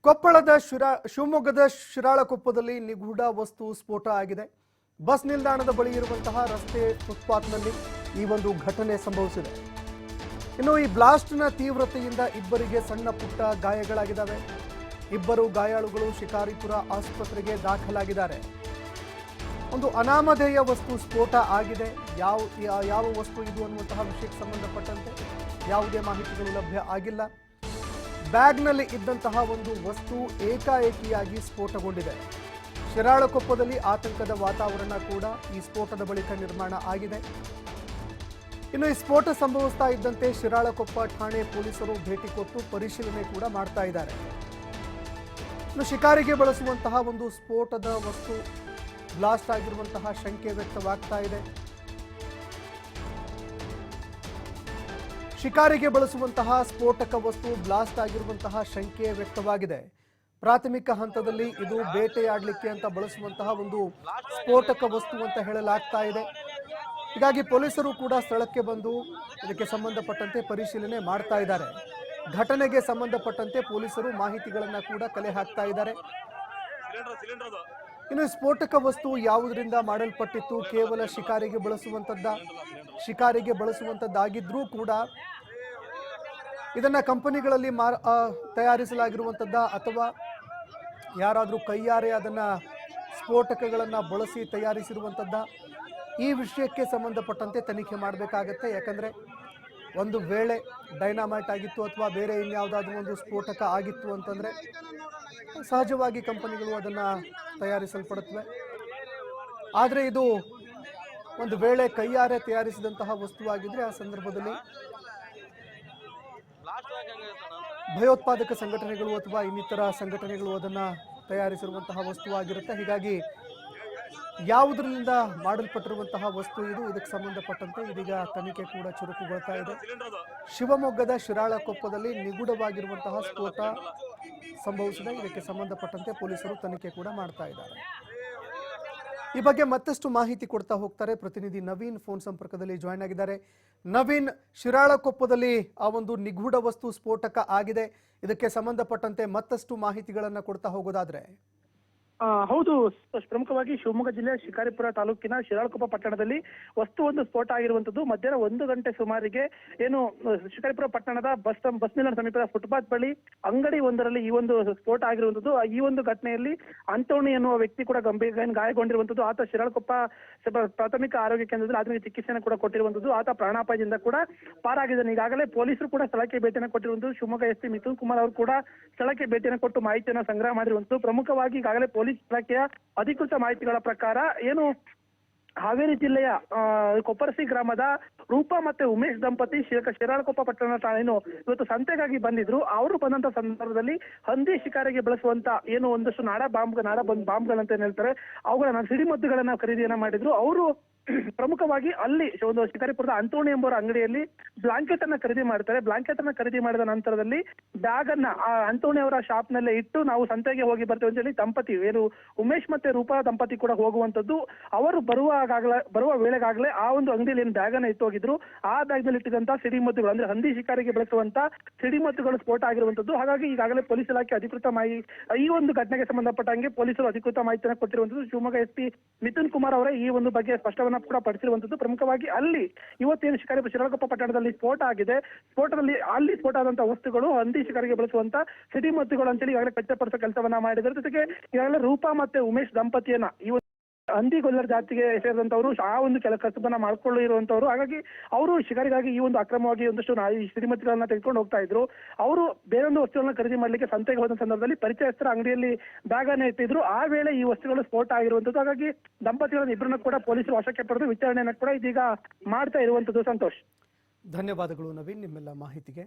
ಕೊಪ್ಪಳದ ಶಿವಮೊಗ್ಗದ ಶಿರಾಳಕೊಪ್ಪದಲ್ಲಿ ನಿಗೂಢ ವಸ್ತು ಸ್ಫೋಟ ಆಗಿದೆ. ಬಸ್ ನಿಲ್ದಾಣದ ಬಳಿ ಇರುವಂತಹ ರಸ್ತೆ ಫುಟ್ಪಾತ್ನಲ್ಲಿ ಈ ಒಂದು ಘಟನೆ ಸಂಭವಿಸಿದೆ. ಇನ್ನು ಈ ಬ್ಲಾಸ್ಟ್ನ ತೀವ್ರತೆಯಿಂದ ಇಬ್ಬರಿಗೆ ಸಣ್ಣ ಪುಟ್ಟ ಗಾಯಗಳಾಗಿದ್ದಾವೆ. ಇಬ್ಬರು ಗಾಯಾಳುಗಳು ಶಿಕಾರಿಪುರ ಆಸ್ಪತ್ರೆಗೆ ದಾಖಲಾಗಿದ್ದಾರೆ. ಒಂದು ಅನಾಮಧೇಯ ವಸ್ತು ಸ್ಫೋಟ ಆಗಿದೆ. ಯಾವ ವಸ್ತು ಇದು ಅನ್ನುವಂತಹ ವಿಷಯಕ್ಕೆ ಸಂಬಂಧಪಟ್ಟಂತೆ ಯಾವುದೇ ಮಾಹಿತಿಗಳು ಲಭ್ಯ ಆಗಿಲ್ಲ. ಬ್ಯಾಗ್ನಲ್ಲಿ ಇದ್ದಂತಹ ಒಂದು ವಸ್ತು ಏಕಾಏಕಿಯಾಗಿ ಸ್ಫೋಟಗೊಂಡಿದೆ. ಶಿರಾಳಕೊಪ್ಪದಲ್ಲಿ ಆತಂಕದ ವಾತಾವರಣ ಕೂಡ ಈ ಸ್ಫೋಟದ ಬಳಿಕ ನಿರ್ಮಾಣ ಆಗಿದೆ. ಇನ್ನು ಈ ಸ್ಫೋಟ ಸಂಭವಿಸ್ತಾ ಇದ್ದಂತೆ ಶಿರಾಳಕೊಪ್ಪ ಠಾಣೆ ಪೊಲೀಸರು ಭೇಟಿ ಕೊಟ್ಟು ಪರಿಶೀಲನೆ ಕೂಡ ಮಾಡ್ತಾ ಇದ್ದಾರೆ. ಇನ್ನು ಶಿಕಾರಿಗೆ ಬಳಸುವಂತಹ ಒಂದು ಸ್ಫೋಟದ ವಸ್ತು ಬ್ಲಾಸ್ಟ್ ಆಗಿರುವಂತಹ ಶಂಕೆ ವ್ಯಕ್ತವಾಗ್ತಾ ಇದೆ. ಶಿಕಾರಿಗೆ ಬಳಸುವಂತಹ ಸ್ಫೋಟಕ ವಸ್ತು ಬ್ಲಾಸ್ಟ್ ಆಗಿರುವಂತಹ ಶಂಕೆ ವ್ಯಕ್ತವಾಗಿದೆ. ಪ್ರಾಥಮಿಕ ಹಂತದಲ್ಲಿ ಇದು ಬೇಟೆಯಾಡಲಿಕ್ಕೆ ಅಂತ ಬಳಸುವಂತಹ ಒಂದು ಸ್ಫೋಟಕ ವಸ್ತು ಅಂತ ಹೇಳಲಾಗ್ತಾ ಇದೆ. ಹೀಗಾಗಿ ಪೊಲೀಸರು ಕೂಡ ಸ್ಥಳಕ್ಕೆ ಬಂದು ಇದಕ್ಕೆ ಸಂಬಂಧಪಟ್ಟಂತೆ ಪರಿಶೀಲನೆ ಮಾಡ್ತಾ ಇದ್ದಾರೆ. ಘಟನೆಗೆ ಸಂಬಂಧಪಟ್ಟಂತೆ ಪೊಲೀಸರು ಮಾಹಿತಿಗಳನ್ನ ಕೂಡ ಕಲೆ ಹಾಕ್ತಾ ಇದ್ದಾರೆ. ಇನ್ನು ಸ್ಫೋಟಕ ವಸ್ತು ಯಾವುದರಿಂದ ಮಾಡಲ್ಪಟ್ಟಿತ್ತು? ಕೇವಲ ಶಿಕಾರಿಗೆ ಬಳಸುವಂತದ್ದಾಗಿದ್ರೂ ಕೂಡ ಇದನ್ನ ಕಂಪನಿಗಳಲ್ಲಿ ತಯಾರಿಸಲಾಗಿರುವಂತದ್ದ ಅಥವಾ ಯಾರಾದರೂ ಕೈಯಾರೆ ಅದನ್ನ ಸ್ಫೋಟಕಗಳನ್ನ ಬಳಸಿ ತಯಾರಿಸಿರುವಂತದ್ದ, ಈ ವಿಷಯಕ್ಕೆ ಸಂಬಂಧಪಟ್ಟಂತೆ ತನಿಖೆ ಮಾಡಬೇಕಾಗತ್ತೆ. ಯಾಕಂದ್ರೆ ಒಂದು ವೇಳೆ ಡೈನಾಮೈಟ್ ಆಗಿತ್ತು ಅಥವಾ ಬೇರೆ ಇನ್ಯಾವುದಾದ್ರೂ ಒಂದು ಸ್ಫೋಟಕ ಆಗಿತ್ತು ಅಂತಂದ್ರೆ ಸಹಜವಾಗಿ ಕಂಪನಿಗಳು ಅದನ್ನ ತಯಾರಿಸಲ್ಪಡುತ್ತವೆ. ಆದರೆ ಇದು ಒಂದು ವೇಳೆ ಕೈಯಾರೆ ತಯಾರಿಸಿದಂತಹ ವಸ್ತುವಾಗಿದ್ರೆ ಆ ಸಂದರ್ಭದಲ್ಲಿ ಭಯೋತ್ಪಾದಕ ಸಂಘಟನೆಗಳು ಅಥವಾ ಇನ್ನಿತರ ಸಂಘಟನೆಗಳು ಅದನ್ನ ತಯಾರಿಸಿರುವಂತಹ ವಸ್ತುವಾಗಿರುತ್ತೆ. ಹೀಗಾಗಿ ಯಾವುದರಿಂದ ಮಾಡಲ್ಪಟ್ಟಿರುವಂತಹ ವಸ್ತು ಇದು, ಇದಕ್ಕೆ ಸಂಬಂಧಪಟ್ಟಂತೆ ಇದೀಗ ತನಿಖೆ ಕೂಡ ಚುರುಕುಗೊಳ್ತಾ ಇದೆ. ಶಿವಮೊಗ್ಗದ ಶಿರಾಳಕೊಪ್ಪದಲ್ಲಿ ನಿಗೂಢವಾಗಿರುವಂತಹ ಸ್ಫೋಟ ಸಂಭವಿಸಿದೆ. ಇದಕ್ಕೆ ಸಂಬಂಧಪಟ್ಟಂತೆ ಪೊಲೀಸರು ತನಿಖೆ ಕೂಡ ಮಾಡ್ತಾ ಇದ್ದಾರೆ. ಈ ಬಗ್ಗೆ ಮತ್ತಷ್ಟು ಮಾಹಿತಿ ಕೊಡ್ತಾ ಹೋಗ್ತಾರೆ ಪ್ರತಿನಿಧಿ ನವೀನ್ ಫೋನ್ ಸಂಪರ್ಕದಲ್ಲಿ ಜಾಯ್ನ್ ಆಗಿದ್ದಾರೆ. ನವೀನ್, ಶಿರಾಳಕೊಪ್ಪದಲ್ಲಿ ಆ ಒಂದು ನಿಗೂಢ ವಸ್ತು ಸ್ಫೋಟಕ ಆಗಿದೆ. ಇದಕ್ಕೆ ಸಂಬಂಧಪಟ್ಟಂತೆ ಮತ್ತಷ್ಟು ಮಾಹಿತಿಗಳನ್ನ ಕೊಡ್ತಾ ಹೋಗೋದಾದ್ರೆ? ಹೌದು, ಪ್ರಮುಖವಾಗಿ ಶಿವಮೊಗ್ಗ ಜಿಲ್ಲೆಯ ಶಿಕಾರಿಪುರ ತಾಲೂಕಿನ ಶಿರಾಳಕೊಪ್ಪ ಪಟ್ಟಣದಲ್ಲಿ ವಸ್ತುವೊಂದು ಸ್ಫೋಟ ಆಗಿರುವಂತದ್ದು ಮಧ್ಯಾಹ್ನ 1 ಗಂಟೆ ಸುಮಾರಿಗೆ ಏನು ಶಿಕಾರಿಪುರ ಪಟ್ಟಣದ ಬಸ್ ನಿಲ್ದಾಣ ಸಮೀಪದ ಫುಟ್ಪಾತ್ ಬಳಿ ಅಂಗಡಿ ಒಂದರಲ್ಲಿ ಈ ಒಂದು ಸ್ಫೋಟ ಆಗಿರುವಂತದ್ದು. ಈ ಒಂದು ಘಟನೆಯಲ್ಲಿ ಅಂತೋಣಿ ಎನ್ನುವ ವ್ಯಕ್ತಿ ಕೂಡ ಗಂಭೀರ ಗಾಯಗೊಂಡಿರುವಂತದ್ದು. ಆತ ಶಿರಾಳಕೊಪ್ಪ ಪ್ರಾಥಮಿಕ ಆರೋಗ್ಯ ಕೇಂದ್ರದಲ್ಲಿ ಆಧುನಿಕ ಚಿಕಿತ್ಸೆಯನ್ನು ಕೂಡ ಕೊಟ್ಟಿರುವಂತದ್ದು. ಆತ ಪ್ರಾಣಾಪಾಯದಿಂದ ಕೂಡ ಪಾರಾಗಿದ್ದಾನೆ. ಈಗಾಗಲೇ ಪೊಲೀಸರು ಕೂಡ ಸ್ಥಳಕ್ಕೆ ಭೇಟಿಯನ್ನು ಕೊಟ್ಟಿರುವಂತದ್ದು. ಶಿವಮೊಗ್ಗ ಎಸ್ಪಿ ಮಿಥುನ್ ಕುಮಾರ್ ಅವರು ಕೂಡ ಸ್ಥಳಕ್ಕೆ ಭೇಟಿಯನ್ನು ಕೊಟ್ಟು ಮಾಹಿತಿಯನ್ನು ಸಂಗ್ರಹ ಮಾಡಿರುವಂತದ್ದು. ಪ್ರಮುಖವಾಗಿ ಈಗಾಗಲೇ ಪೊಲೀಸ್ ಇಲಾಖೆಯ ಅಧಿಕೃತ ಮಾಹಿತಿಗಳ ಪ್ರಕಾರ ಏನು ಹಾವೇರಿ ಜಿಲ್ಲೆಯ ಕೊಪ್ಪರಸಿ ಗ್ರಾಮದ ರೂಪಾ ಮತ್ತೆ ಉಮೇಶ್ ದಂಪತಿ ಶಿರಾಳಕೊಪ್ಪ ಪಟ್ಟಣ ಏನು ಇವತ್ತು ಸಂತೆಗಾಗಿ ಬಂದಿದ್ರು. ಅವರು ಬಂದಂತ ಸಂದರ್ಭದಲ್ಲಿ ಹಂದಿ ಶಿಕಾರಿಗೆ ಬಳಸುವಂತ ಏನು ಒಂದಷ್ಟು ನಾಡ ಬಾಂಬ್ಗಳಂತ ಹೇಳ್ತಾರೆ, ಅವುಗಳನ್ನ ಸಿಡಿಮದ್ದುಗಳನ್ನ ಖರೀದಿಯನ್ನ ಮಾಡಿದ್ರು. ಅವರು ಪ್ರಮುಖವಾಗಿ ಅಲ್ಲಿ ಒಂದು ಶಿಕಾರಿಪುರದ ಅಂತೋಣಿ ಎಂಬುವರ ಅಂಗಡಿಯಲ್ಲಿ ಬ್ಲಾಂಕೆಟ್ ಅನ್ನ ಖರೀದಿ ಮಾಡ್ತಾರೆ. ಬ್ಲಾಂಕೆಟ್ ಅನ್ನ ಖರೀದಿ ಮಾಡಿದ ನಂತರದಲ್ಲಿ ಬ್ಯಾಗ್ ಅನ್ನ ಅಂತೋಣಿ ಅವರ ಶಾಪ್ ನಲ್ಲೇ ಇಟ್ಟು ನಾವು ಸಂತೆಗೆ ಹೋಗಿ ಬರ್ತೇವೆ ಅಂತ ಹೇಳಿ ದಂಪತಿ ಏನು ಉಮೇಶ್ ಮತ್ತೆ ರೂಪಾ ದಂಪತಿ ಕೂಡ ಹೋಗುವಂತದ್ದು. ಅವರು ಬರುವ ವೇಳೆಗಾಗಲೇ ಆ ಒಂದು ಅಂಗಡಿಯಲ್ಲಿ ಏನು ಬ್ಯಾಗ್ ಅನ್ನ ಇಟ್ಟೋಗಿದ್ರು. ಆ ಬ್ಯಾಗ್ ನಲ್ಲಿ ಇಟ್ಟಿದಂತ ಸಿಡಿಮದ್ದುಗಳು ಅಂದ್ರೆ ಹಂದಿ ಶಿಕಾರಿಗೆ ಬಳಸುವಂತ ಸಿಡಿಮದ್ದುಗಳು ಸ್ಫೋಟ ಆಗಿರುವಂತದ್ದು. ಹಾಗಾಗಿ ಈಗಾಗಲೇ ಪೊಲೀಸ್ ಇಲಾಖೆ ಅಧಿಕೃತ ಈ ಒಂದು ಘಟನೆಗೆ ಸಂಬಂಧಪಟ್ಟಂಗೆ ಪೊಲೀಸರು ಅಧಿಕೃತ ಮಾಹಿತಿಯನ್ನು ಕೊಟ್ಟಿರುವಂತದ್ದು. ಶಿವಮೊಗ್ಗ ಎಸ್ಪಿ ಮಿಥುನ್ ಕುಮಾರ್ ಅವರೇ ಈ ಒಂದು ಬಗ್ಗೆ ಸ್ಪಷ್ಟವನ್ನ ಕೂಡ ಪಡಿಸಿರುವಂತದ್ದು. ಪ್ರಮುಖವಾಗಿ ಅಲ್ಲಿ ಇವತ್ತೇನು ಶಿರಾಳಕೊಪ್ಪ ಪಟ್ಟಣದಲ್ಲಿ ಸ್ಫೋಟ ಆಗಿದೆ, ಸ್ಫೋಟದಲ್ಲಿ ಅಲ್ಲಿ ಸ್ಫೋಟ ಆದಂತಹ ವಸ್ತುಗಳು ಹಂದಿ ಶಿಕಾರಿಗೆ ಬಳಸುವಂತ ಸಿಡಿಮದ್ದುಗಳು ಅಂತೇಳಿ ಈಗಾಗಲೇ ಖಚಿತಪಡಿಸೋ ಕೆಲಸವನ್ನ ಮಾಡಿದ್ದಾರೆ. ಜೊತೆಗೆ ಈಗಾಗಲೇ ರೂಪಾ ಮತ್ತೆ ಉಮೇಶ್ ದಂಪತಿಯನ್ನ ಈ ಹಂದಿಗೊಲ್ಲರ ಜಾತಿಗೆ ಸೇರಿದಂತವರು ಆ ಒಂದು ಕಸಬನ್ನ ಮಾಡ್ಕೊಳ್ಳಿರುವಂತವ್ರು. ಹಾಗಾಗಿ ಅವರು ಶಿಕಾರಿಗಾಗಿ ಈ ಒಂದು ಅಕ್ರಮವಾಗಿ ಒಂದಷ್ಟು ಸಿಡಿಮದ್ದುಗಳನ್ನ ತೆಗೆದುಕೊಂಡು ಹೋಗ್ತಾ ಇದ್ರು. ಅವರು ಬೇರೊಂದು ವಸ್ತುಗಳನ್ನ ಖರೀದಿ ಮಾಡ್ಲಿಕ್ಕೆ ಸಂತೆಗೆ ಹೋದ ಸಂದರ್ಭದಲ್ಲಿ ಪರಿಚಯಸ್ಥರ ಅಂಗಡಿಯಲ್ಲಿ ಬ್ಯಾಗ್ ಅನ್ನ ಇಟ್ಟಿದ್ರು. ಆ ವೇಳೆ ಈ ವಸ್ತುಗಳು ಸ್ಫೋಟ ಆಗಿರುವಂತದ್ದು. ಹಾಗಾಗಿ ದಂಪತಿಗಳನ್ನ ಇಬ್ಬರನ್ನ ಕೂಡ ಪೊಲೀಸರು ವಶಕ್ಕೆ ಪಡೆದು ವಿಚಾರಣೆಯನ್ನ ಕೂಡ ಇದೀಗ ಮಾಡ್ತಾ ಇರುವಂತದ್ದು. ಸಂತೋಷ್, ಧನ್ಯವಾದಗಳು ನವೀನ್ ನಿಮ್ಮೆಲ್ಲ ಮಾಹಿತಿಗೆ.